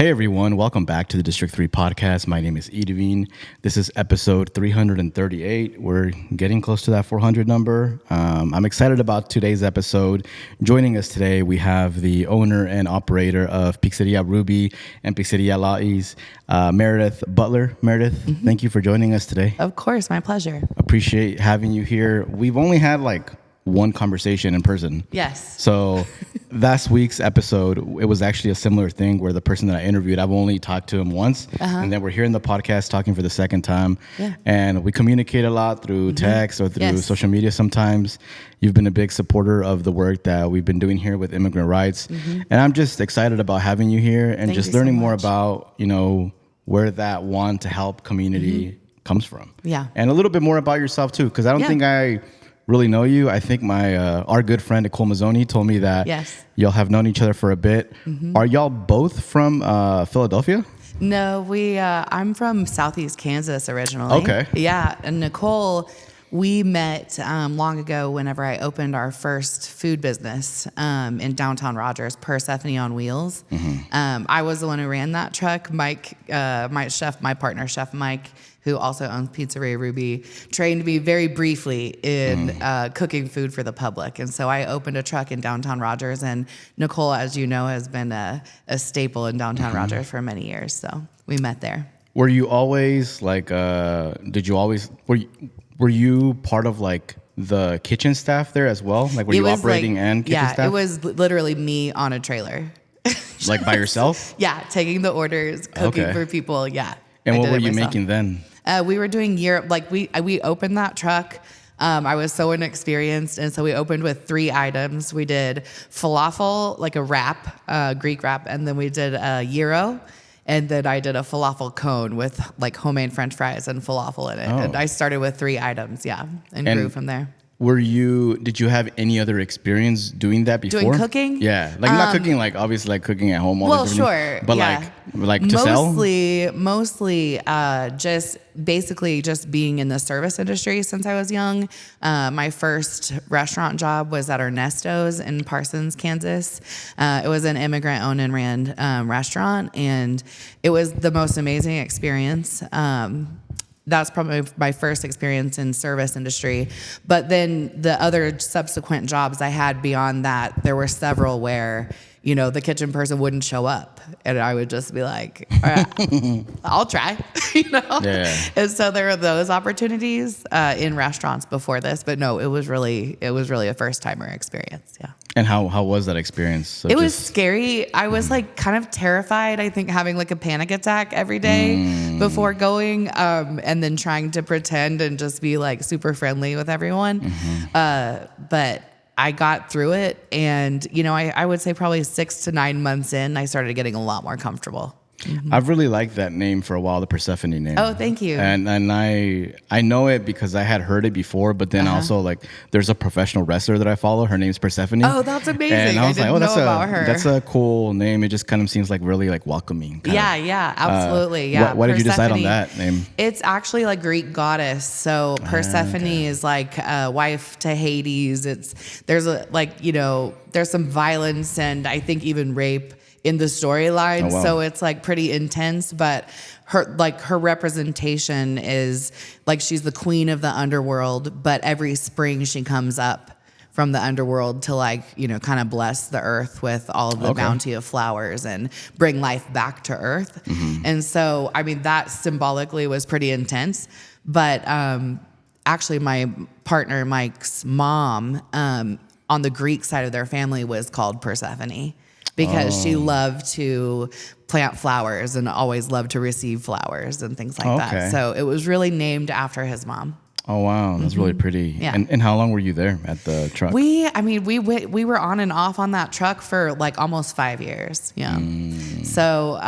Hey everyone, welcome back to the District 3 podcast. My name is Irvin. This is episode 338. We're getting close to that 400 number. I'm excited about today's episode. Joining us today, we have the owner and operator of Pizzeria Ruby and Pizzeria Lottie's, Meredith Butler. Meredith, thank you for joining us today. Of course, my pleasure. Appreciate having you here. We've only had one conversation in person. Yes. So last week's episode, it was actually a similar thing where the person that I interviewed, I've only talked to him once. And then we're here in the podcast talking for the second time. Yeah. And we communicate a lot through text or through social media sometimes. You've been a big supporter of the work that we've been doing here with immigrant rights. And I'm just excited about having you here and just learning more about, where that want to help community comes from. Yeah. And a little bit more about yourself too, because I don't think I really know you. I think our good friend Nicole Mazzoni told me that y'all have known each other for a bit. Are y'all both from Philadelphia? No, I'm from Southeast Kansas originally. Okay. Yeah, and Nicole, we met long ago whenever I opened our first food business in downtown Rogers, Persephone on Wheels. I was the one who ran that truck. Mike, my partner, Chef Mike, who also owns Pizzeria Ruby, trained me very briefly in cooking food for the public. And so I opened a truck in downtown Rogers, and Nicole, as you know, has been a staple in downtown Rogers for many years. So we met there. Were you always were you part of the kitchen staff there as well? Were you operating and kitchen staff? Yeah, it was literally me on a trailer. By yourself? Yeah, taking the orders, cooking for people, yeah. And what were you making then? We were doing Europe. We opened that truck. I was so inexperienced, and so we opened with 3 items. We did falafel, like a wrap, Greek wrap, and then we did a gyro, and then I did a falafel cone with homemade French fries and falafel in it. And I started with 3 items, and grew from there. Did you have any other experience doing that before? Doing cooking? Yeah. Not cooking, obviously cooking at home. Sure. But to sell? Mostly just being in the service industry since I was young. My first restaurant job was at Ernesto's in Parsons, Kansas. It was an immigrant owned and ran restaurant, and it was the most amazing experience. That's probably my first experience in service industry. But then the other subsequent jobs I had beyond that, there were several where, the kitchen person wouldn't show up. And I would just be like, all right, I'll try, Yeah. And so there were those opportunities in restaurants before this. But no, it was really a first-timer experience, yeah. And how was that experience? So it was scary. I was kind of terrified, I think, having a panic attack every day before going, and then trying to pretend and just be super friendly with everyone. But I got through it, and I would say probably 6 to 9 months in, I started getting a lot more comfortable. I've really liked that name for a while, the Persephone name. Oh, thank you. And I know it because I had heard it before, but then also there's a professional wrestler that I follow. Her name's Persephone. Oh, that's amazing. And I was know about her. That's a cool name. It just kind of seems really welcoming. Yeah, absolutely. Why did you decide on that name? It's actually Greek goddess. So Persephone is wife to Hades. There's some violence and I think even rape in the storyline. So it's pretty intense, but her representation is she's the queen of the underworld, but every spring she comes up from the underworld to kind of bless the earth with all of the bounty of flowers and bring life back to earth. And so, that symbolically was pretty intense, but actually my partner Mike's mom on the Greek side of their family was called Persephone, because she loved to plant flowers and always loved to receive flowers and things like that. So it was really named after his mom. Oh, wow. That's really pretty. Yeah. And how long were you there at the truck? We were on and off on that truck for almost 5 years. Yeah. So,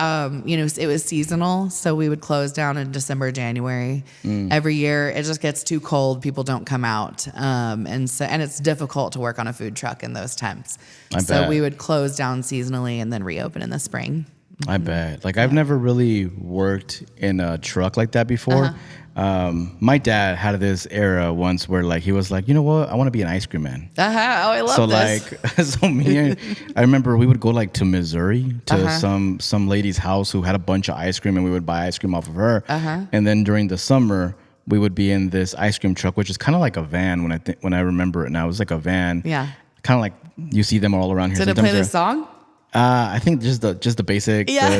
it was seasonal. So we would close down in December, January. Every year. It just gets too cold. People don't come out. And it's difficult to work on a food truck in those temps. I bet. We would close down seasonally and then reopen in the spring. I bet. Like, I've never really worked in a truck like that before. My dad had this era once where, like, he was like, you know what? I want to be an ice cream man. Oh, I love this. I remember we would go, like, to Missouri to some lady's house who had a bunch of ice cream, and we would buy ice cream off of her. And then during the summer, we would be in this ice cream truck, which is kind of like a van when I remember it now. It was like a van. Yeah. Kind of like you see them all around here. Did it play this song? I think just the basic. Yeah. Yeah,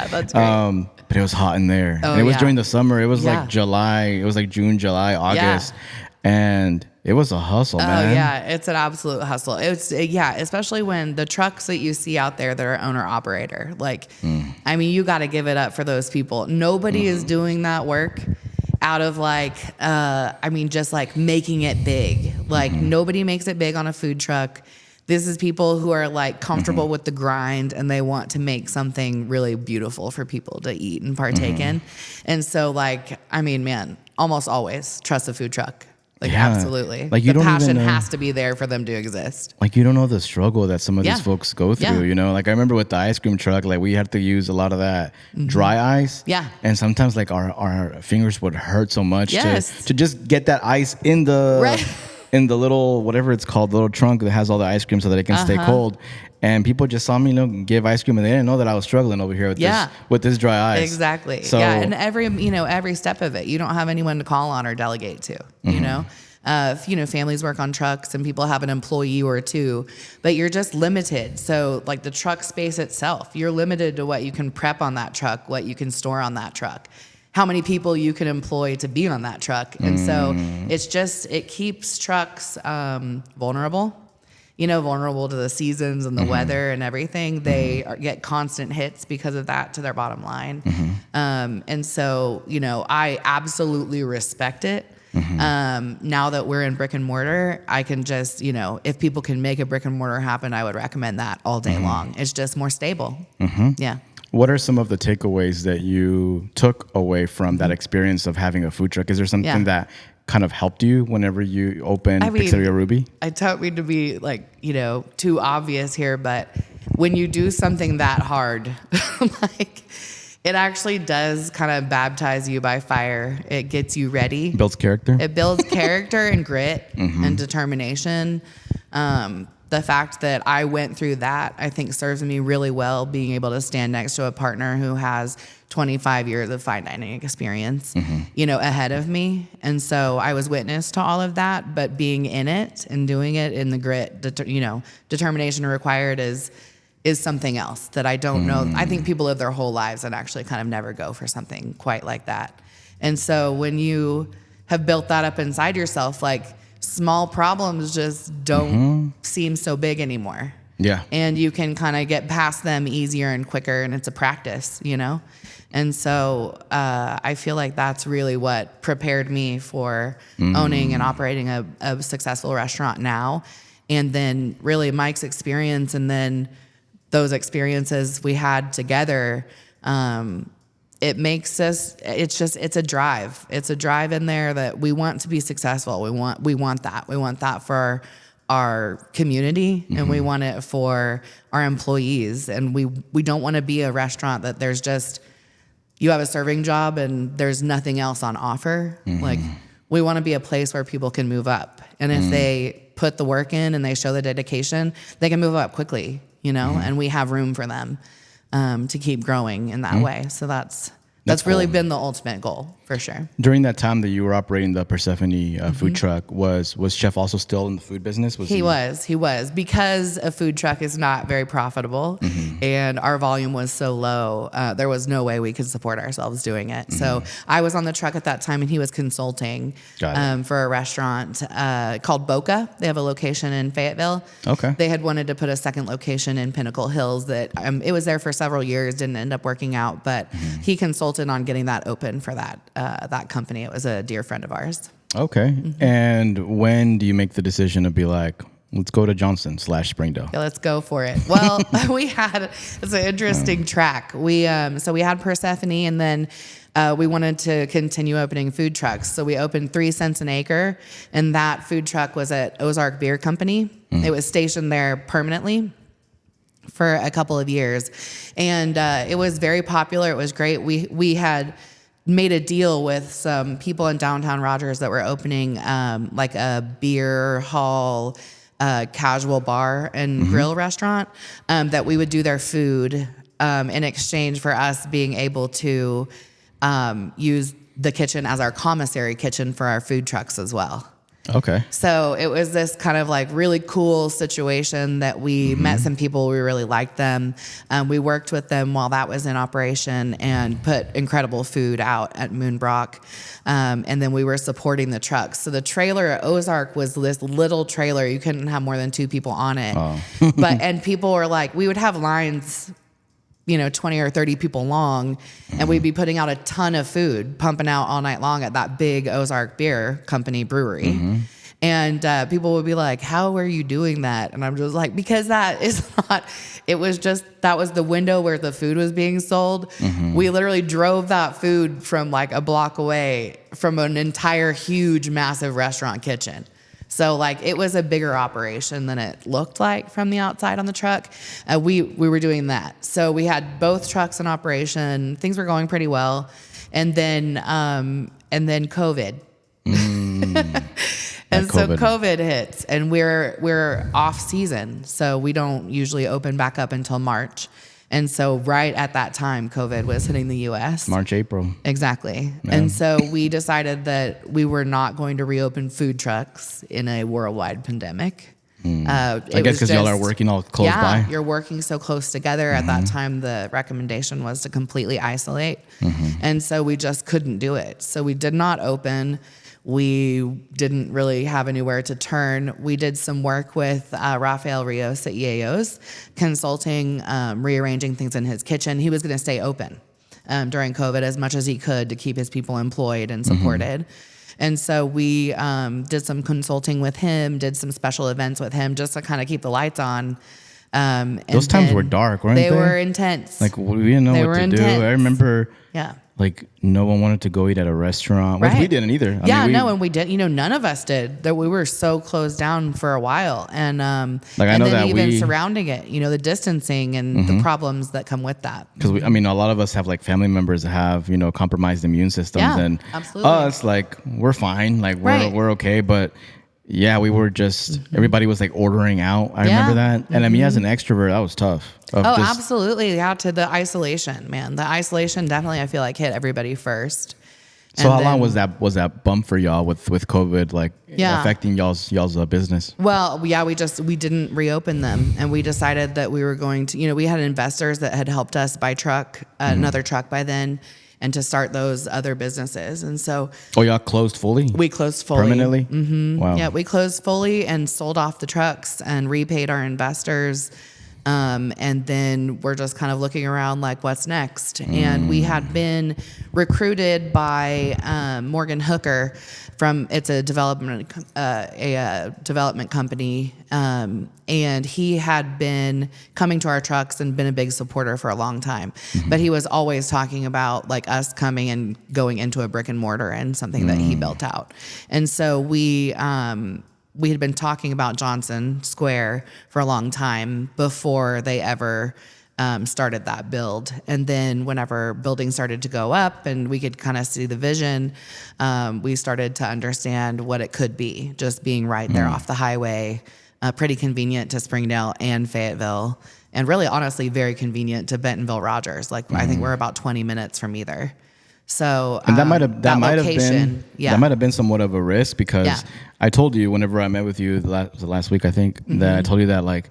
that's great. But it was hot in there. And it was during the summer. It was like July. It was like June, July, August. And it was a hustle, man. Oh, yeah. It's an absolute hustle. Especially when the trucks that you see out there that are owner operator. Like, I mean, you got to give it up for those people. Nobody is doing that work out of just like making it big. Like, nobody makes it big on a food truck. This is people who are like comfortable with the grind, and they want to make something really beautiful for people to eat and partake in. And so, like, I mean, man, almost always trust a food truck. Like, absolutely. Like, the passion has to be there for them to exist. Like, you don't know the struggle that some of these folks go through, you know? Like, I remember with the ice cream truck, like, we had to use a lot of that dry ice. Yeah. And sometimes, like, our fingers would hurt so much to just get that ice in the... in the little, whatever it's called, the little trunk that has all the ice cream so that it can stay cold. And people just saw me, give ice cream, and they didn't know that I was struggling over here with this dry ice. Exactly. So, and every step of it, you don't have anyone to call on or delegate to, you know? Families work on trucks and people have an employee or two, but you're just limited. So, like, the truck space itself, you're limited to what you can prep on that truck, what you can store on that truck, how many people you can employ to be on that truck. And so it keeps trucks vulnerable, vulnerable to the seasons and the weather and everything. They get constant hits because of that to their bottom line. And so, I absolutely respect it. Now that we're in brick and mortar, I can just, if people can make a brick and mortar happen, I would recommend that all day long. It's just more stable. Yeah. What are some of the takeaways that you took away from that experience of having a food truck? Is there something that kind of helped you whenever you opened Pizzeria Ruby? I don't mean to be too obvious here, but when you do something that hard, like, it actually does kind of baptize you by fire. It gets you ready. Builds character. It builds character and grit and determination. The fact that I went through that, I think, serves me really well, being able to stand next to a partner who has 25 years of fine dining experience, ahead of me. And so I was witness to all of that, but being in it and doing it in the grit, determination required is something else that I don't know. I think people live their whole lives and actually kind of never go for something quite like that. And so when you have built that up inside yourself, like, small problems just don't seem so big anymore. Yeah. And you can kind of get past them easier and quicker, and it's a practice, And so I feel like that's really what prepared me for owning and operating a successful restaurant now. And then really Mike's experience, and then those experiences we had together, it makes us, it's a drive. It's a drive in there that we want to be successful. We want that. We want that for our community, and we want it for our employees. And we don't want to be a restaurant that there's just, you have a serving job and there's nothing else on offer. Like, we want to be a place where people can move up. And if they put the work in and they show the dedication, they can move up quickly, and we have room for them to keep growing in that way. So that's really been the ultimate goal, for sure. During that time that you were operating the Persephone food truck, was Chef also still in the food business? He was. Because a food truck is not very profitable and our volume was so low, there was no way we could support ourselves doing it. So I was on the truck at that time, and he was consulting for a restaurant called Boca. They have a location in Fayetteville. Okay. They had wanted to put a second location in Pinnacle Hills that it was there for several years, didn't end up working out, but he consulted on getting that open for that company. It was a dear friend of ours. Okay. And when do you make the decision to be like, let's go to Johnson/Springdale? Yeah, let's go for it. Well, it's an interesting track. So we had Persephone, and then we wanted to continue opening food trucks. So we opened 3 Cents an Acre, and that food truck was at Ozark Beer Company. It was stationed there permanently. for a couple of years. And it was very popular. It was great. We had made a deal with some people in downtown Rogers that were opening like a beer hall, casual bar and grill restaurant, that we would do their food in exchange for us being able to use the kitchen as our commissary kitchen for our food trucks as well. Okay. So it was this kind of like really cool situation that we met some people, we really liked them. We worked with them while that was in operation and put incredible food out at Moonbrook. And then we were supporting the trucks. So the trailer at Ozark was this little trailer. You couldn't have more than 2 people on it. Oh. And people were like, we would have lines, 20 or 30 people long, and we'd be putting out a ton of food, pumping out all night long at that big Ozark Beer Company brewery. And people would be like, how are you doing that? And I'm just like, because that was the window where the food was being sold. We literally drove that food from like a block away from an entire huge, massive restaurant kitchen. So like it was a bigger operation than it looked like from the outside on the truck. We were doing that. So we had both trucks in operation. Things were going pretty well. And then COVID. And so COVID hits, and we're off season. So we don't usually open back up until March. And so right at that time, COVID was hitting the U.S. March, April. Exactly. Yeah. And so we decided that we were not going to reopen food trucks in a worldwide pandemic. I guess because y'all are working all close by. Yeah, you're working so close together. At that time, the recommendation was to completely isolate. And so we just couldn't do it. So we did not open. We didn't really have anywhere to turn. We did some work with Rafael Rios at EAOs, consulting, rearranging things in his kitchen. He was going to stay open during COVID as much as he could to keep his people employed and supported. And so we did some consulting with him, did some special events with him just to kind of keep the lights on. Those times were dark, weren't they? They were intense. Like, we didn't know what to do. I remember... Yeah. Like, no one wanted to go eat at a restaurant. Right. We didn't either. And we didn't. None of us did. That we were so closed down for a while. And I know that even surrounding it, the distancing and the problems that come with that. Because a lot of us have like family members that have, compromised immune systems. Yeah, and absolutely. Us, like, we're fine. Like, we're okay. But yeah, we were just, everybody was like ordering out. I remember that. And as an extrovert, that was tough. Absolutely. Yeah, to the isolation, man. The isolation definitely, I feel like, hit everybody first. So how long was that bump for y'all with COVID, like affecting y'all's business? Well, yeah, we didn't reopen them, and we decided that we were going to, we had investors that had helped us buy another truck by then, and to start those other businesses. And so... Oh, y'all closed fully? We closed fully. Permanently? Wow. Yeah, we closed fully and sold off the trucks and repaid our investors. And then we're just kind of looking around like, what's next? And we had been recruited by Morgan Hooker it's a development company. And he had been coming to our trucks and been a big supporter for a long time. But he was always talking about like us coming and going into a brick and mortar and something that he built out. And so we had been talking about Johnson Square for a long time before they ever started that build. And then whenever buildings started to go up and we could kind of see the vision, we started to understand what it could be, just being right there off the highway, pretty convenient to Springdale and Fayetteville, and really honestly very convenient to Bentonville Rogers. Like I think we're about 20 minutes from either. So and that might have been somewhat of a risk because I told you whenever I met with you the last week, I think that I told you that like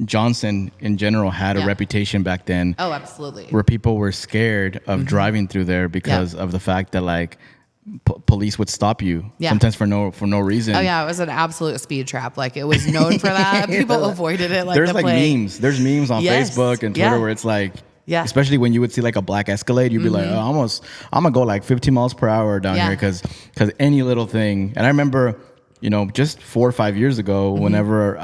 Johnson in general had a reputation back then. Oh, absolutely. Where people were scared of driving through there because of the fact that like police would stop you sometimes for no reason. Oh yeah, it was an absolute speed trap. Like it was known for that. People avoided it like There's the like plague. memes. There's memes on Facebook and Twitter where it's like especially when you would see like a black Escalade, you'd be like, I'm gonna go like 15 miles per hour down here because any little thing. And I remember, just 4 or 5 years ago, whenever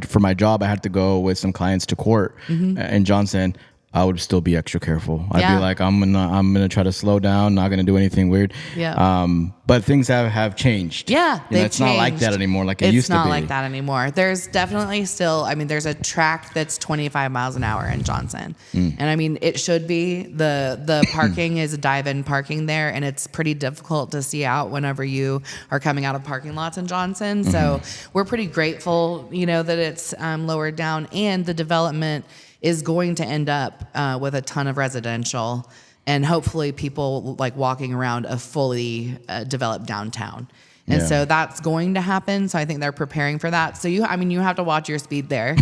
for my job, I had to go with some clients to court in Johnson. I would still be extra careful. I'd be like, I'm gonna try to slow down, not gonna do anything weird. Yeah. But things have changed. Yeah, it's changed. not like that anymore. Like it used to be. It's not like that anymore. There's definitely still. I mean, there's a track that's 25 miles an hour in Johnson, and I mean, it should be. The parking is dive-in parking there, and it's pretty difficult to see out whenever you are coming out of parking lots in Johnson. So we're pretty grateful, that it's lowered down, and the development is going to end up with a ton of residential and hopefully people like walking around a fully developed downtown. And so that's going to happen. So I think they're preparing for that. So you have to watch your speed there.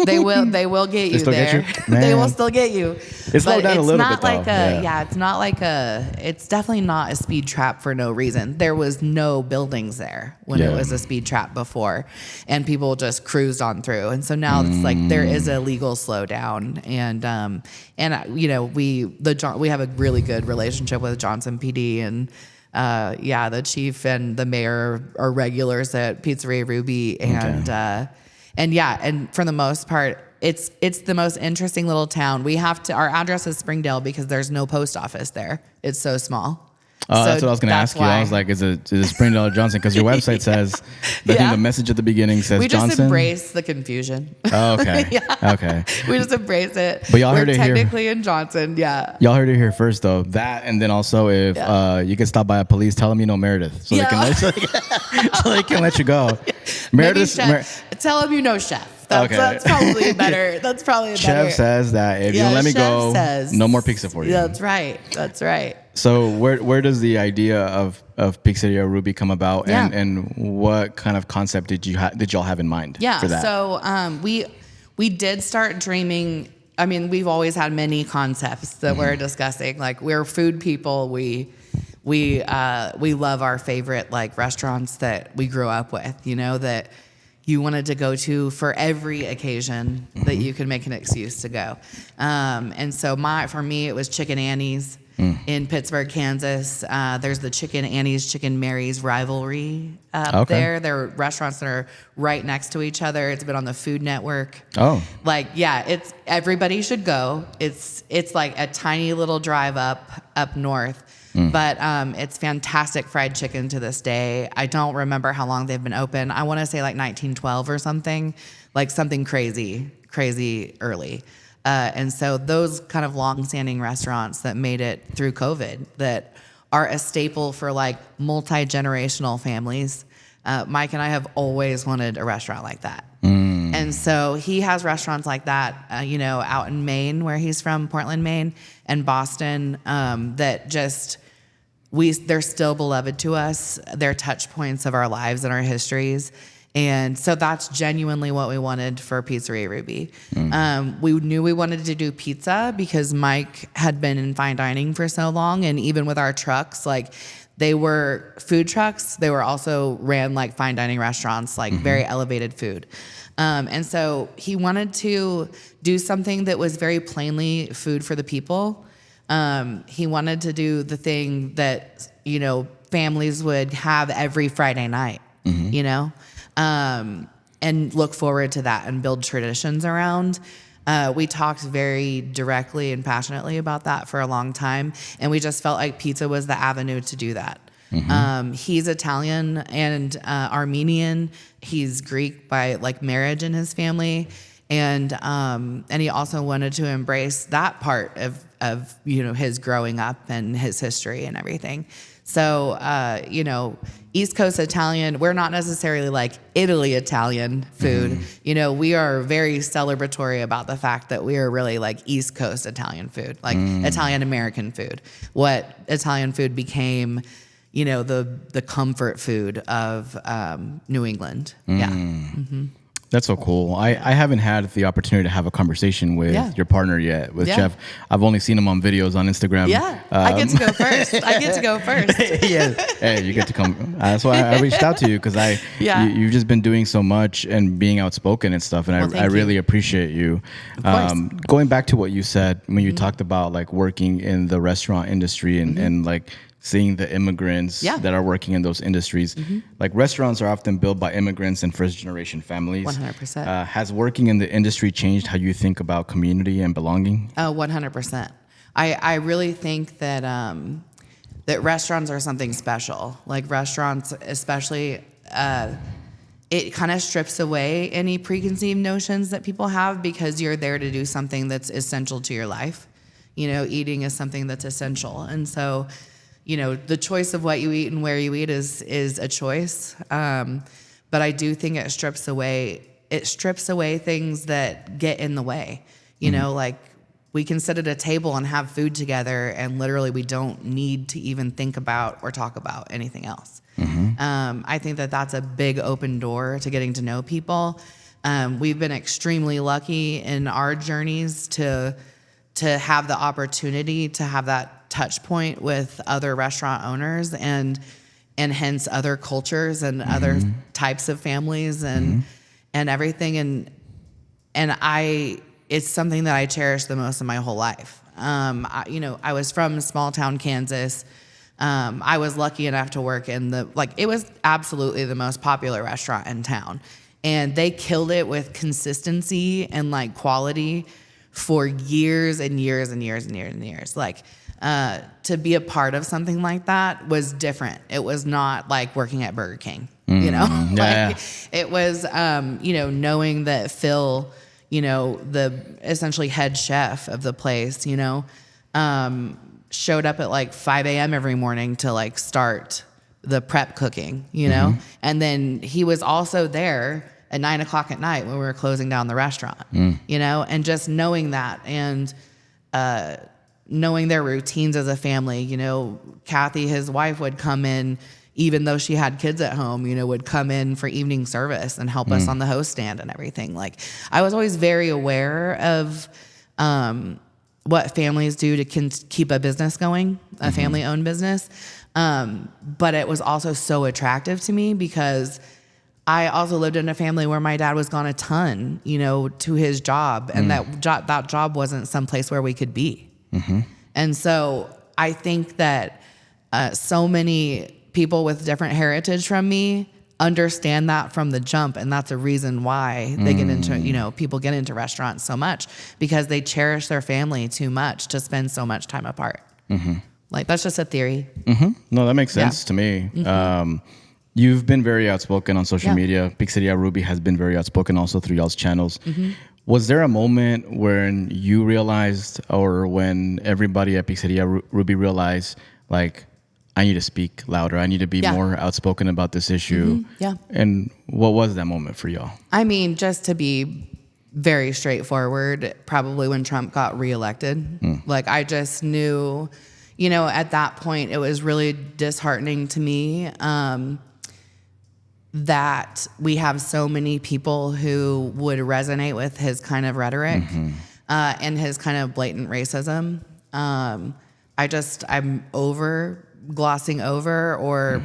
They will get you there. They will still get you. It's slowed down a little bit though. It's not like it's definitely not a speed trap for no reason. There was no buildings there when it was a speed trap before, and people just cruised on through. And so now it's like there is a legal slowdown, and we have a really good relationship with Johnson PD, and the chief and the mayor are regulars at Pizzeria Ruby, and for the most part, it's the most interesting little town. Our address is Springdale because there's no post office there. It's so small. Oh, that's what I was going to ask you. I was like, is it Springdale or Johnson? Because your website says, I think the message at the beginning says Johnson. We just embrace the confusion. Oh, okay. Okay. We just embrace it. But y'all heard it here. We're technically in Johnson, Y'all heard it here first, though. That, and then also if you get stopped by a police, tell them you know Meredith. So, they can let you go. Meredith. Tell them you know Chef. That's probably better. That's probably better. Chef says that if you let me go, no more pizza for you. That's right. That's right. So where does the idea of Pizzeria Ruby come about, and what kind of concept did y'all have in mind for that? So we did start dreaming. I mean, we've always had many concepts that we're discussing. Like, we're food people. We love our favorite like restaurants that we grew up with. That you wanted to go to for every occasion that you could make an excuse to go. And so for me, it was Chicken Annie's in Pittsburgh, Kansas. There's the Chicken Annie's, Chicken Mary's rivalry there. They're restaurants that are right next to each other. It's been on the Food Network. Oh. It's everybody should go. It's like a tiny little drive up north. But it's fantastic fried chicken to this day. I don't remember how long they've been open. I want to say like 1912 or something, like something crazy early. And so those kind of long-standing restaurants that made it through COVID, that are a staple for like multi-generational families. Mike and I have always wanted a restaurant like that. And so he has restaurants like that, out in Maine, where he's from, Portland, Maine, and Boston, that just... they're still beloved to us. They're touch points of our lives and our histories. And so that's genuinely what we wanted for Pizzeria Ruby. We knew we wanted to do pizza because Mike had been in fine dining for so long. And even with our trucks, like, they were food trucks. They were also ran like fine dining restaurants, like very elevated food. And so he wanted to do something that was very plainly food for the people. He wanted to do the thing that, families would have every Friday night, and look forward to that and build traditions around. We talked very directly and passionately about that for a long time, and we just felt like pizza was the avenue to do that. He's Italian and Armenian. He's Greek by like marriage in his family. And he also wanted to embrace that part of his growing up and his history and everything. So East Coast Italian, we're not necessarily like Italy Italian food. We are very celebratory about the fact that we are really like East Coast Italian food, like Italian American food. What Italian food became, the comfort food of New England. That's so cool. I haven't had the opportunity to have a conversation with your partner yet, with Jeff. I've only seen him on videos on Instagram. I get to go first. Hey, you get to come. That's why I reached out to you, because you've just been doing so much and being outspoken and stuff, and I really appreciate you. Going back to what you said when you talked about like working in the restaurant industry and like seeing the immigrants that are working in those industries. Like restaurants are often built by immigrants and first generation families. 100%. Has working in the industry changed how you think about community and belonging? Oh, 100%. I really think that that restaurants are something special. Like restaurants, especially, it kind of strips away any preconceived notions that people have because you're there to do something that's essential to your life. You know, eating is something that's essential. And so, you know, the choice of what you eat and where you eat is a choice. But I do think it strips away things that get in the way. You know, like we can sit at a table and have food together and literally we don't need to even think about or talk about anything else. I think that that's a big open door to getting to know people. We've been extremely lucky in our journeys to have the opportunity to have that touch point with other restaurant owners and hence other cultures and other types of families and everything. And it's something that I cherish the most in my whole life. I was from small town Kansas. I was lucky enough to work in it was absolutely the most popular restaurant in town. And they killed it with consistency and like quality for years and years and years and years and years. Like, to be a part of something like that was different. It was not like working at Burger King, you know? It was, knowing that Phil, the essentially head chef of the place, showed up at like 5 a.m. every morning to like start the prep cooking, and then he was also there at 9 o'clock at night when we were closing down the restaurant, and just knowing that and knowing their routines as a family. Kathy, his wife, would come in even though she had kids at home, would come in for evening service and help us on the host stand and everything. Like, I was always very aware of what families do to keep a business going, a family-owned business. But it was also so attractive to me because I also lived in a family where my dad was gone a ton, to his job, and that job wasn't someplace where we could be. And so I think that so many people with different heritage from me understand that from the jump, and that's a reason why they get into, people get into restaurants so much because they cherish their family too much to spend so much time apart. Like, that's just a theory. No, that makes sense to me. You've been very outspoken on social media. Pizzeria Ruby has been very outspoken also through y'all's channels. Was there a moment when you realized, or when everybody at Pizzeria Ruby realized, like, I need to speak louder, I need to be more outspoken about this issue? And what was that moment for y'all? I mean, just to be very straightforward, probably when Trump got reelected. Like, I just knew, at that point, it was really disheartening to me that we have so many people who would resonate with his kind of rhetoric and his kind of blatant racism. I'm glossing over or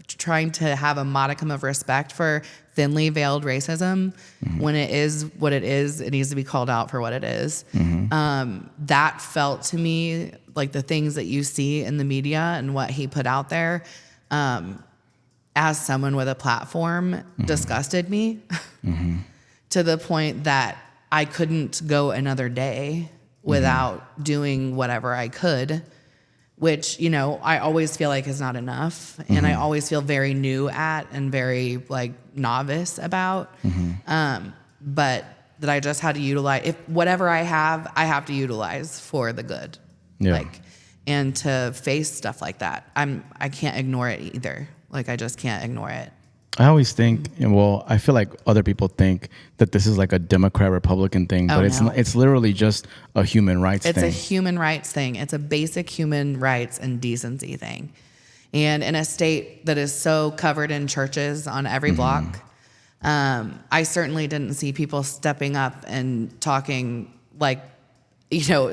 trying to have a modicum of respect for thinly veiled racism. When it is what it is, it needs to be called out for what it is. That felt to me like the things that you see in the media and what he put out there, as someone with a platform, disgusted me to the point that I couldn't go another day without doing whatever I could, which, I always feel like is not enough. And I always feel very new at and very like novice about. But that I just had to utilize, if whatever I have to utilize for the good. And to face stuff like that. I can't ignore it either. Like, I just can't ignore it. I always think, I feel like other people think that this is like a Democrat-Republican thing, but it's literally just a human rights thing. It's a human rights thing. It's a basic human rights and decency thing. And in a state that is so covered in churches on every block, I certainly didn't see people stepping up and talking, like,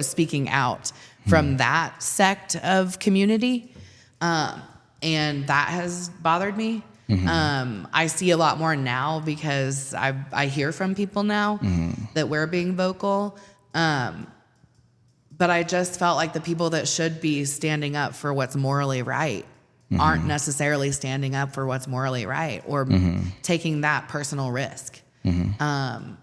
speaking out from that sect of community. And that has bothered me. I see a lot more now because I hear from people now that we're being vocal. But But I just felt like the people that should be standing up for what's morally right aren't necessarily standing up for what's morally right or taking that personal risk.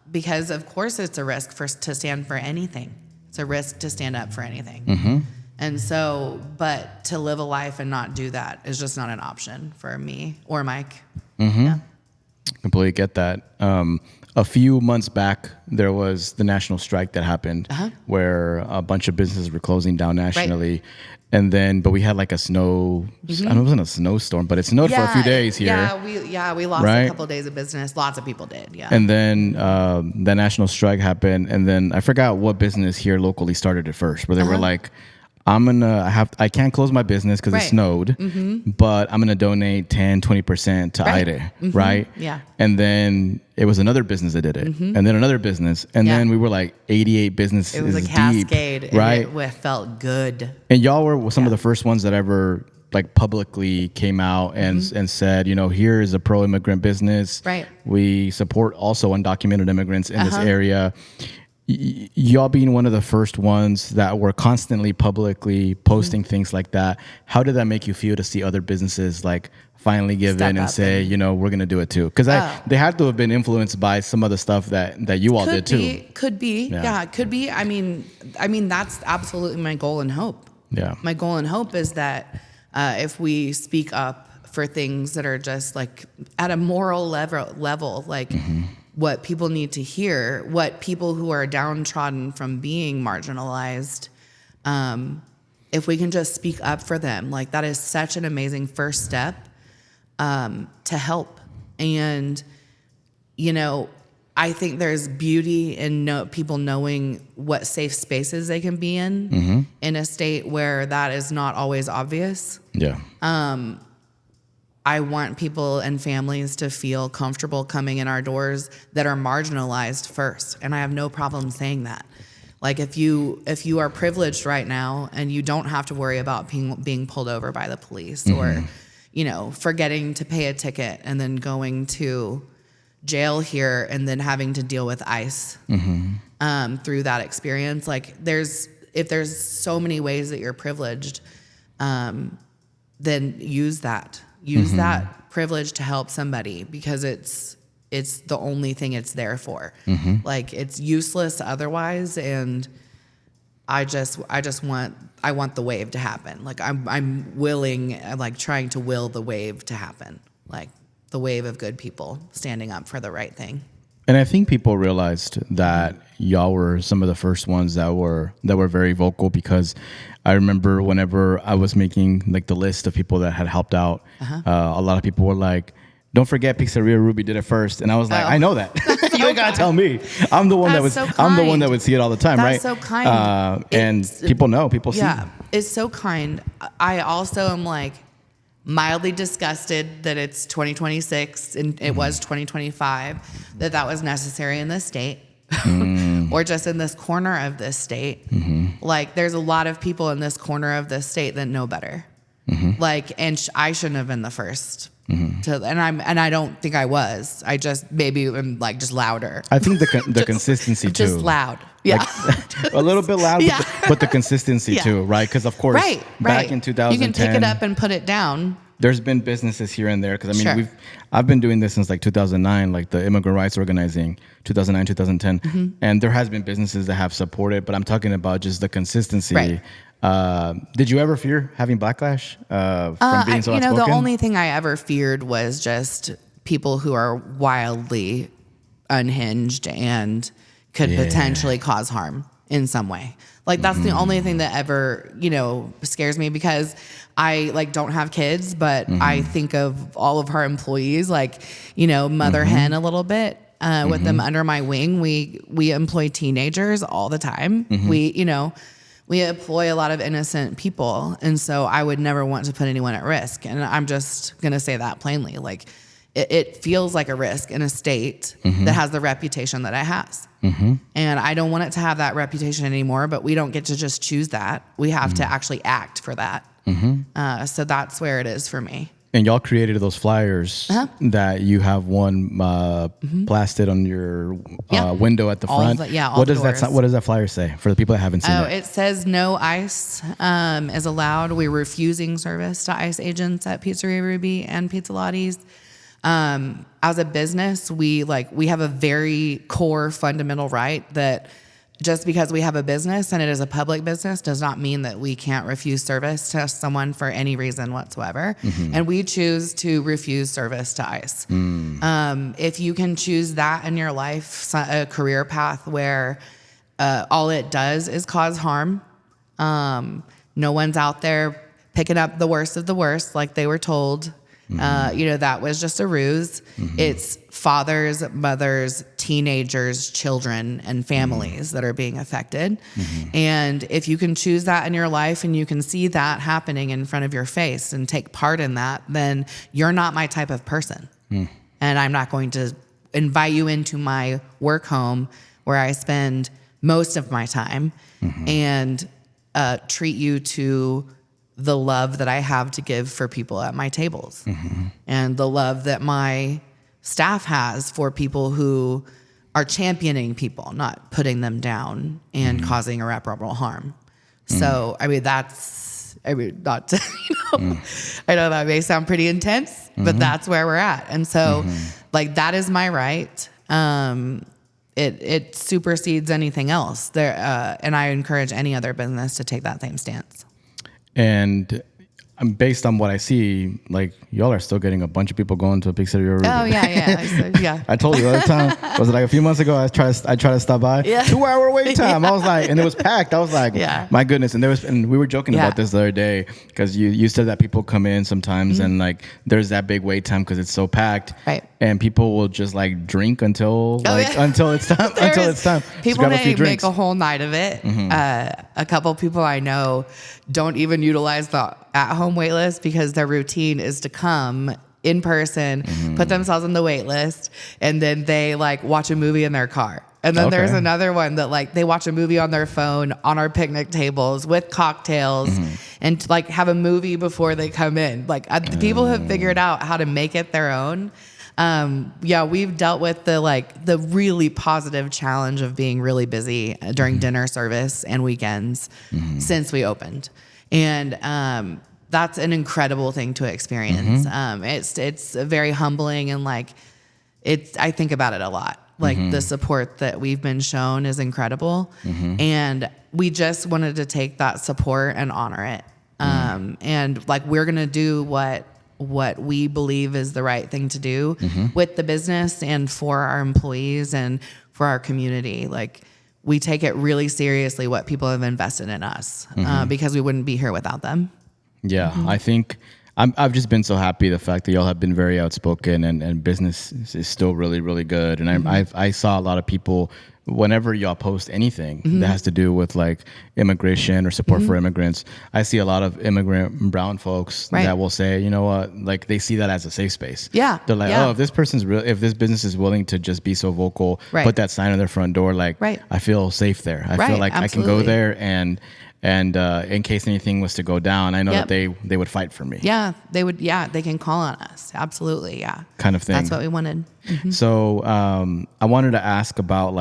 Because of course it's a risk to stand for anything. It's a risk to stand up for anything. And so, but to live a life and not do that is just not an option for me or Mike. Yeah. Completely get that. A few months back, there was the national strike that happened where a bunch of businesses were closing down nationally. Right. And then, but we had like a snow, I don't know, it wasn't a snowstorm, but it snowed for a few days here. We lost a couple of days of business. Lots of people did, And then the national strike happened. And then I forgot what business here locally started it first, where they were like, I can't close my business because it snowed, but I'm going to donate 10, 20% to IDE, right? Yeah. And then it was another business that did it, and then another business. And then we were like 88 businesses deep. It was a cascade, right? And it felt good. And y'all were some of the first ones that ever like publicly came out and said, you know, here is a pro-immigrant business. Right. We support also undocumented immigrants in this area. Y'all being one of the first ones that were constantly publicly posting things like that, how did that make you feel to see other businesses like finally give in and say, you know, we're going to do it too? Because they had to have been influenced by some of the stuff that you all did too. Could be. Yeah, it could be. I mean, that's absolutely my goal and hope. Yeah. My goal and hope is that if we speak up for things that are just like at a moral level like what people need to hear, what people who are downtrodden from being marginalized, if we can just speak up for them, like that is such an amazing first step to help. And, you know, I think there's beauty in people knowing what safe spaces they can be in a state where that is not always obvious. Yeah. I want people and families to feel comfortable coming in our doors that are marginalized first. And I have no problem saying that. Like if you are privileged right now and you don't have to worry about being pulled over by the police or, you know, forgetting to pay a ticket and then going to jail here and then having to deal with ICE through that experience. Like if there's so many ways that you're privileged, then use that. Use that privilege to help somebody because it's the only thing it's there for. Like it's useless otherwise. And I want the wave to happen. Like I'm willing, like trying to will the wave to happen. Like the wave of good people standing up for the right thing. And I think people realized that y'all were some of the first ones that were very vocal, because I remember whenever I was making like the list of people that had helped out, a lot of people were like, "Don't forget Pizzeria Ruby did it first." And I was like, "I know that. You ain't gotta tell me. I'm the one I'm the one that would see it all the time, That's right?" So kind. And people know, people see. Yeah, it's so kind. I also am like mildly disgusted that it's 2026 and it was 2025, that was necessary in this state or just in this corner of this state. Like there's a lot of people in this corner of this state that know better. Like, and I shouldn't have been the first to, and I don't think I was. I just maybe am like just louder. I think the consistency too. Just loud. Yeah. Like, a little bit loud, but the consistency too, right? Because of course, back in 2010, you can pick it up and put it down. There's been businesses here and there, because I mean, I've been doing this since like 2009, like the immigrant rights organizing, 2009, 2010, and there has been businesses that have supported, but I'm talking about just the consistency. Right. Did you ever fear having backlash from being so outspoken? The only thing I ever feared was just people who are wildly unhinged and could potentially cause harm in some way. Like that's the only thing that ever, scares me, because I like don't have kids, but I think of all of our employees, like, mother hen a little bit, with them under my wing. We employ teenagers all the time. We employ a lot of innocent people. And so I would never want to put anyone at risk. And I'm just going to say that plainly. Like it feels like a risk in a state that has the reputation that it has. And I don't want it to have that reputation anymore, but we don't get to just choose that. We have to actually act for that. So that's where it is for me. And y'all created those flyers that you have one blasted on your window at the front. What does that flyer say for the people that haven't seen it? It says no ICE is allowed. We're refusing service to ICE agents at Pizzeria Ruby and Pizza Lottie's. As a business, we have a very core fundamental right that just because we have a business and it is a public business does not mean that we can't refuse service to someone for any reason whatsoever. And we choose to refuse service to ICE. If you can choose that in your life, a career path where all it does is cause harm, no one's out there picking up the worst of the worst like they were told. That was just a ruse. It's fathers, mothers, teenagers, children, and families that are being affected. And if you can choose that in your life and you can see that happening in front of your face and take part in that, then you're not my type of person. And I'm not going to invite you into my work home where I spend most of my time and treat you to the love that I have to give for people at my tables and the love that my staff has for people who are championing people, not putting them down and causing irreparable harm. So, I mean, not to, I know that may sound pretty intense, but that's where we're at. And so that is my right. It supersedes anything else there. And I encourage any other business to take that same stance. And based on what I see, y'all are still getting a bunch of people going to Pizzeria Ruby. Oh yeah. I told you the other time. Was it a few months ago? I tried to stop by. 2-hour wait time. I was like, and it was packed. I was like, my goodness. And we were joking about this the other day because you said that people come in sometimes and there's that big wait time because it's so packed. Right. And people will just drink until it's time. Until it's time. People may make a whole night of it. A couple people I know don't even utilize the at-home wait list because their routine is to come in person, put themselves on the wait list, and then they watch a movie in their car. And then there's another one that they watch a movie on their phone on our picnic tables with cocktails and have a movie before they come in. People have figured out how to make it their own. We've dealt with the really positive challenge of being really busy during dinner service and weekends since we opened. And that's an incredible thing to experience. It's very humbling and I think about it a lot. The support that we've been shown is incredible. And we just wanted to take that support and honor it. And we're going to do what we believe is the right thing to do with the business and for our employees and for our community. We take it really seriously what people have invested in us because we wouldn't be here without them. Yeah, I think I've just been so happy the fact that y'all have been very outspoken and business is still really, really good. And I saw a lot of people, whenever y'all post anything that has to do with immigration or support for immigrants, I see a lot of immigrant brown folks that will say, you know what, they see that as a safe space. Yeah. They're like, oh, if this business is willing to just be so vocal, put that sign on their front door, I feel safe there. I feel like I can go there and in case anything was to go down, I know that they would fight for me. Yeah, they would. Yeah, they can call on us. Absolutely. Yeah. Kind of thing. That's what we wanted. So I wanted to ask about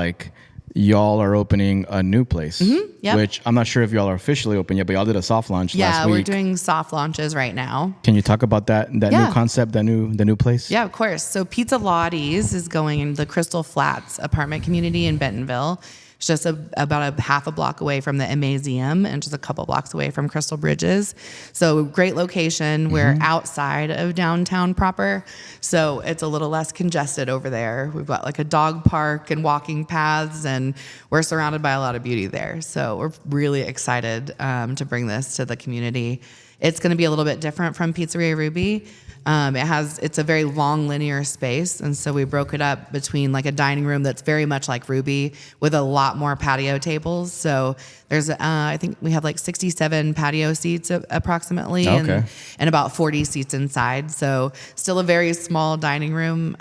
y'all are opening a new place, which I'm not sure if y'all are officially open yet, but y'all did a soft launch last week. Yeah, we're doing soft launches right now. Can you talk about that new concept, the new place? Yeah, of course. So Pizza Lottie's is going in the Crystal Flats apartment community in Bentonville. It's just about a half a block away from the MAZM and just a couple blocks away from Crystal Bridges. So great location. We're outside of downtown proper. So it's a little less congested over there. We've got a dog park and walking paths, and we're surrounded by a lot of beauty there. So we're really excited to bring this to the community. It's going to be a little bit different from Pizzeria Ruby. It's a very long linear space, and so we broke it up between a dining room that's very much like Ruby with a lot more patio tables. So there's I think we have 67 patio seats approximately, and about 40 seats inside. So still a very small dining room,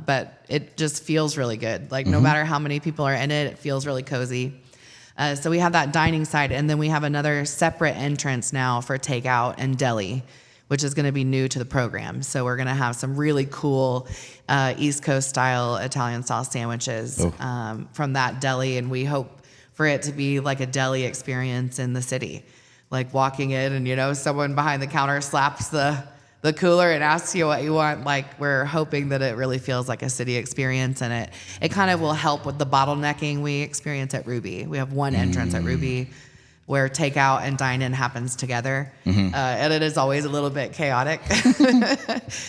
but it just feels really good. No matter how many people are in it, it feels really cozy. So we have that dining side, and then we have another separate entrance now for takeout and deli, which is going to be new to the program. So we're going to have some really cool East Coast style Italian sauce sandwiches from that deli. And we hope for it to be like a deli experience in the city. Like walking in and, you know, someone behind the counter slaps the cooler and asks you what you want. Like, we're hoping that it really feels like a city experience, and it kind of will help with the bottlenecking we experience at Ruby. We have one entrance at Ruby where takeout and dine-in happens together, and it is always a little bit chaotic.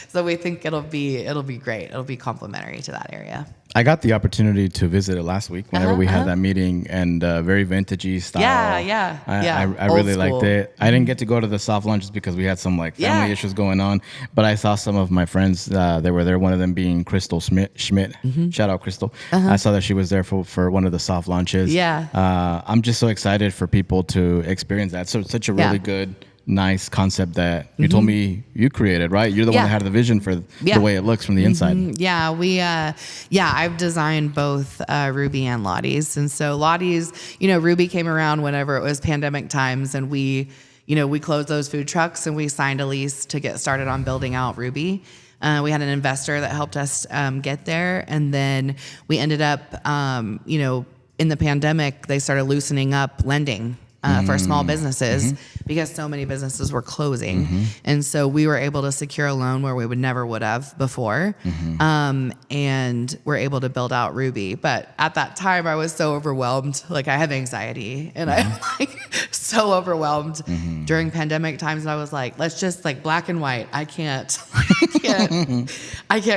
So we think it'll be great. It'll be complementary to that area. I got the opportunity to visit it last week whenever we had that meeting, and very vintagey style. Yeah. I really liked it. I didn't get to go to the soft lunches because we had some like family issues going on, but I saw some of my friends. They were there. One of them being Crystal Schmidt. Shout out Crystal. I saw that she was there for one of the soft lunches. I'm just so excited for people to experience that. So it's such a really good, nice concept that you told me you created, right? You're the one that had the vision for the way it looks from the inside. I've designed both Ruby and Lottie's. And so Lottie's, you know, Ruby came around whenever it was pandemic times, and we closed those food trucks and we signed a lease to get started on building out Ruby. We had an investor that helped us get there. And then we ended up, in the pandemic, they started loosening up lending for small businesses because so many businesses were closing. And so we were able to secure a loan where we would have before. And we're able to build out Ruby. But at that time I was so overwhelmed. Like, I have anxiety and I'm like so overwhelmed during pandemic times. And I was like, let's just like black and white. I can't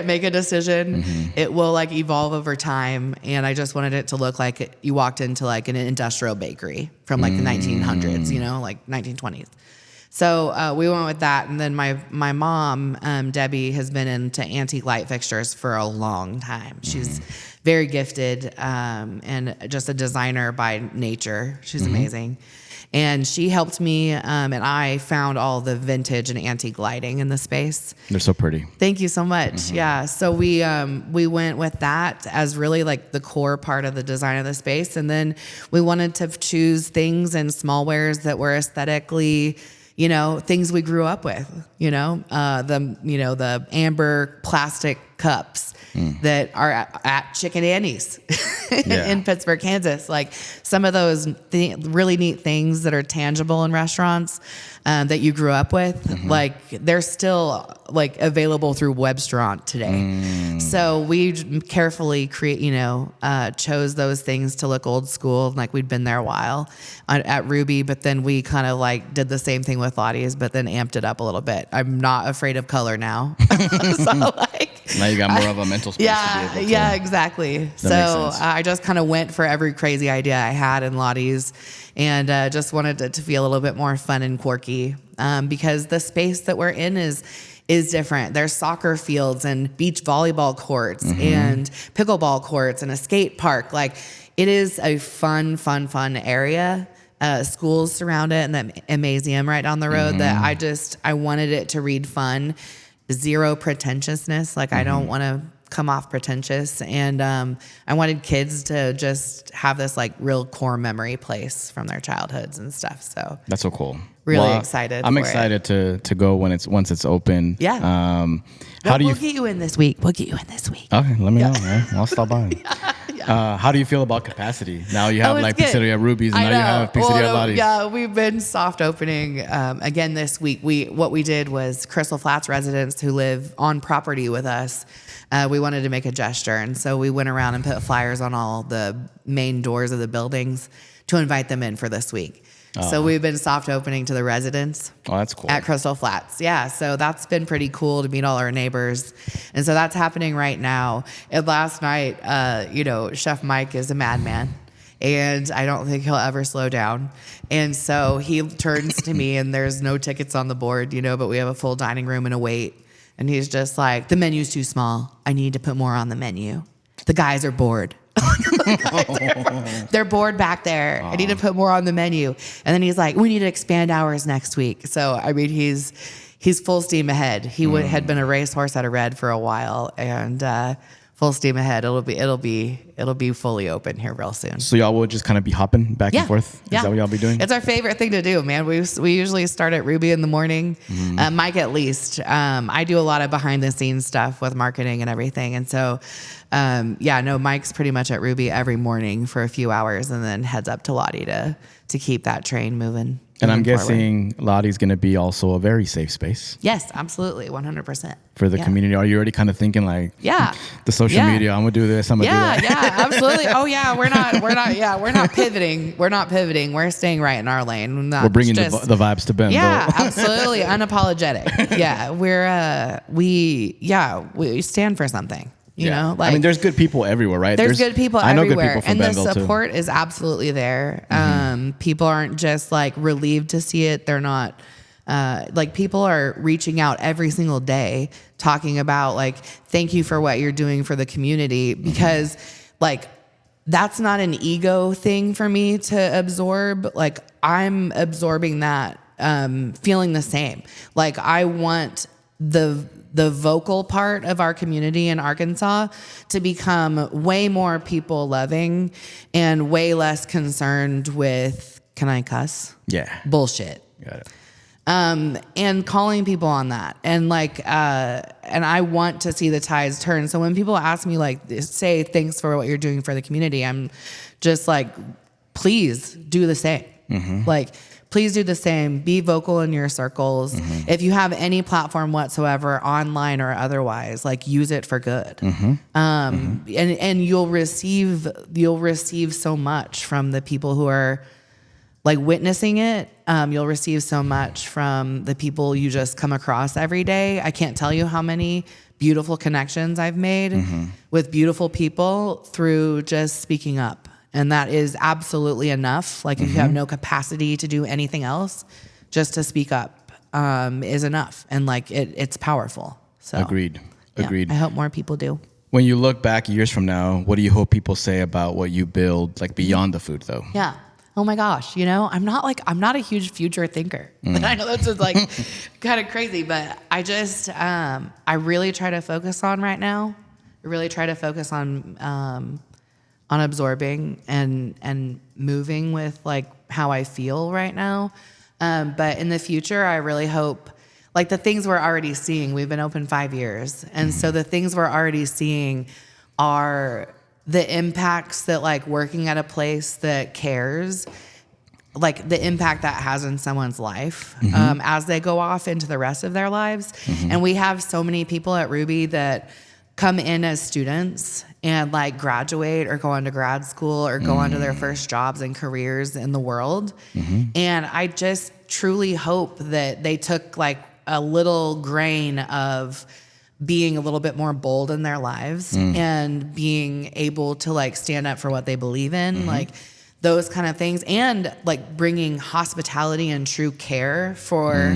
make a decision. It will like evolve over time. And I just wanted it to look like you walked into like an industrial bakery from like the 1900s, you know, like 1920s. So we went with that. And then my mom, Debbie, has been into antique light fixtures for a long time. She's very gifted and just a designer by nature. She's amazing. And she helped me, and I found all the vintage and antique lighting in the space. They're so pretty. Thank you so much. Yeah. So we went with that as really like the core part of the design of the space. And then we wanted to choose things and smallwares that were aesthetically, you know, things we grew up with, the amber plastic cups that are at Chicken Annie's in Pittsburgh, Kansas. Like some of those really neat things that are tangible in restaurants that you grew up with, like they're still like available through Webstaurant today. So we carefully chose those things to look old school. Like we'd been there a while at Ruby, but then we kind of like did the same thing with Lottie's, but then amped it up a little bit. I'm not afraid of color now. So like, now you got more of a mental space. Yeah, exactly. So I just kind of went for every crazy idea I had in Lottie's, and just wanted it to feel a little bit more fun and quirky because the space that we're in is different. There's soccer fields and beach volleyball courts and pickleball courts and a skate park. Like it is a fun area. Schools surround it, and the Amazium right down the road that I wanted it to read fun. Zero pretentiousness. Like I don't want to come off pretentious, and I wanted kids to just have this like real core memory place from their childhoods and stuff. So that's so cool. Really excited. I'm excited to go once it's open. Yeah. We'll get you in this week. Okay, let me know. Man. I'll stop by. How do you feel about capacity? Now you have like Pizzeria Ruby's, and now you have Pizzeria Lottie's. Yeah, we've been soft opening again this week. What we did was Crystal Flats residents who live on property with us, we wanted to make a gesture, and so we went around and put flyers on all the main doors of the buildings to invite them in for this week. So we've been soft opening to the residents. Oh, that's cool. At Crystal Flats. Yeah. So that's been pretty cool to meet all our neighbors. And so that's happening right now. And last night, Chef Mike is a madman, and I don't think he'll ever slow down. And so he turns to me, and there's no tickets on the board, but we have a full dining room and a wait. And he's just like, the menu's too small. I need to put more on the menu. The guys are bored. They're bored back there. I need to put more on the menu. And then he's like, we need to expand hours next week. So, I mean, he's full steam ahead. He had been a racehorse at a red for a while, and full steam ahead. It'll be fully open here real soon. So y'all will just kind of be hopping back and forth? Is that what y'all be doing? It's our favorite thing to do, man. We usually start at Ruby in the morning. Mike at least. I do a lot of behind the scenes stuff with marketing and everything. And so, Mike's pretty much at Ruby every morning for a few hours and then heads up to Lottie to keep that train moving. And I'm guessing Lottie's going to be also a very safe space. Yes, absolutely. 100%. For the community. Are you already kind of thinking like, the social media, I'm going to do this, I'm going to do that? Yeah, absolutely. Oh yeah, we're not pivoting. We're not pivoting. We're staying right in our lane. We're bringing the vibes to Bend. Yeah, absolutely. Unapologetic. Yeah, we stand for something. You know, like, I mean, there's good people everywhere, right? There's good people everywhere. I know good people from Benville, and the support is absolutely there. People aren't just like relieved to see it. They're not like, people are reaching out every single day talking about like, thank you for what you're doing for the community, because like, that's not an ego thing for me to absorb. Like, I'm absorbing that, feeling the same. Like, I want the vocal part of our community in Arkansas to become way more people loving and way less concerned with, can I cuss? Yeah. Bullshit. Got it. And calling people on that. And like, and I want to see the tides turn. So when people ask me, like, say thanks for what you're doing for the community, I'm just like, please do the same. Like, please do the same. Be vocal in your circles. If you have any platform whatsoever, online or otherwise, like, use it for good. And you'll receive so much from the people who are like witnessing it. You'll receive so much from the people you just come across every day. I can't tell you how many beautiful connections I've made with beautiful people through just speaking up. And that is absolutely enough. Like, if you have no capacity to do anything else, just to speak up is enough. And like, it's powerful. So Agreed. I hope more people do. When you look back years from now, what do you hope people say about what you build, like beyond the food though? Yeah. Oh my gosh. You know, I'm not a huge future thinker. I know that's just like kind of crazy, but I just, I really try to focus on right now. I really try to focus on absorbing and moving with like how I feel right now. But in the future, I really hope, like, the things we're already seeing, we've been open 5 years. And so the things we're already seeing are the impacts that, like, working at a place that cares, like the impact that has in someone's life as they go off into the rest of their lives. And we have so many people at Ruby that come in as students and like graduate or go on to grad school or go on to their first jobs and careers in the world. And I just truly hope that they took like a little grain of being a little bit more bold in their lives and being able to like stand up for what they believe in, like those kind of things, and like bringing hospitality and true care for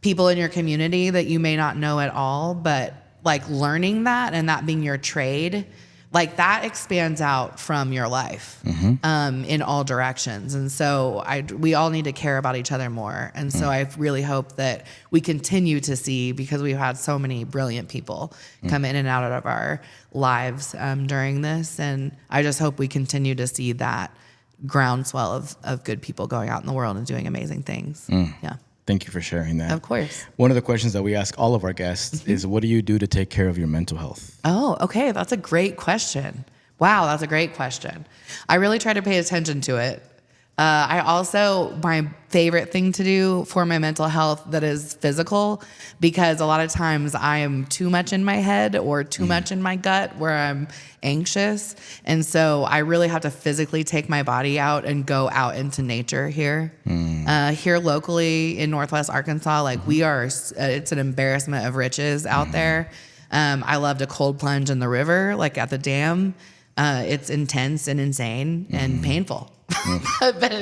people in your community that you may not know at all, but like learning that and that being your trade, like that expands out from your life in all directions. And so we all need to care about each other more. And so I really hope that we continue to see, because we've had so many brilliant people come in and out of our lives during this. And I just hope we continue to see that groundswell of good people going out in the world and doing amazing things. Yeah. Thank you for sharing that. Of course. One of the questions that we ask all of our guests is, what do you do to take care of your mental health? Oh, okay. That's a great question. Wow, that's a great question. I really try to pay attention to it. I also, my favorite thing to do for my mental health that is physical, because a lot of times I am too much in my head or too much in my gut where I'm anxious. And so I really have to physically take my body out and go out into nature here. Here locally in Northwest Arkansas, like we are, it's an embarrassment of riches out there. I love to cold plunge in the river, like at the dam. It's intense and insane and painful. But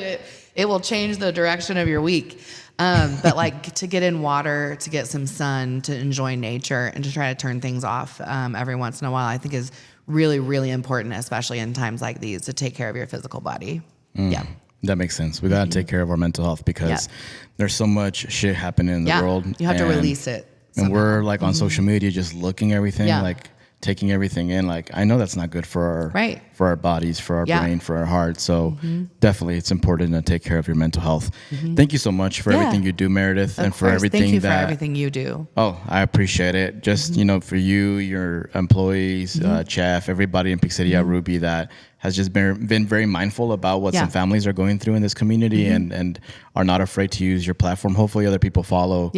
it will change the direction of your week. But like to get in water, to get some sun, to enjoy nature, and to try to turn things off every once in a while, I think is really, really important, especially in times like these, to take care of your physical body. Yeah. That makes sense. We got to take care of our mental health, because there's so much shit happening in the world. You have to release it. And we're like on social media just looking everything like taking everything in. Like, I know that's not good for our bodies, for our brain, for our heart. So definitely it's important to take care of your mental health. Thank you so much for everything you do, Meredith, and for everything Thank you for everything you do. Oh, I appreciate it. Just, for you, your employees, Chef, everybody in Pizzeria Ruby that has just been very mindful about what some families are going through in this community and are not afraid to use your platform. Hopefully other people follow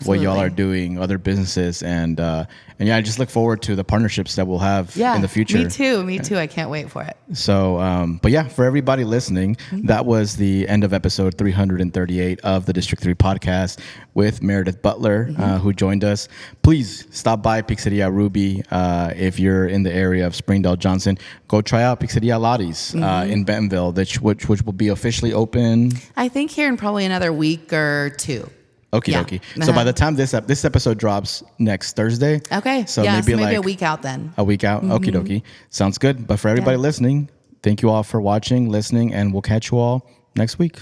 what y'all are doing, other businesses. And I just look forward to the partnerships that we'll have in the future. Me too. I can't wait for it. So, for everybody listening, that was the end of episode 338 of the District 3 podcast with Meredith Butler, who joined us. Please stop by Pizzeria Ruby. If you're in the area of Springdale Johnson, go try out Pizzeria Lottie's in Bentonville, which will be officially open, I think, here in probably another week or two. Okie dokie. So by the time this episode drops next Thursday. Okay. So maybe a week out then. A week out. Okie dokie. Sounds good. But for everybody listening, thank you all for watching, listening, and we'll catch you all next week.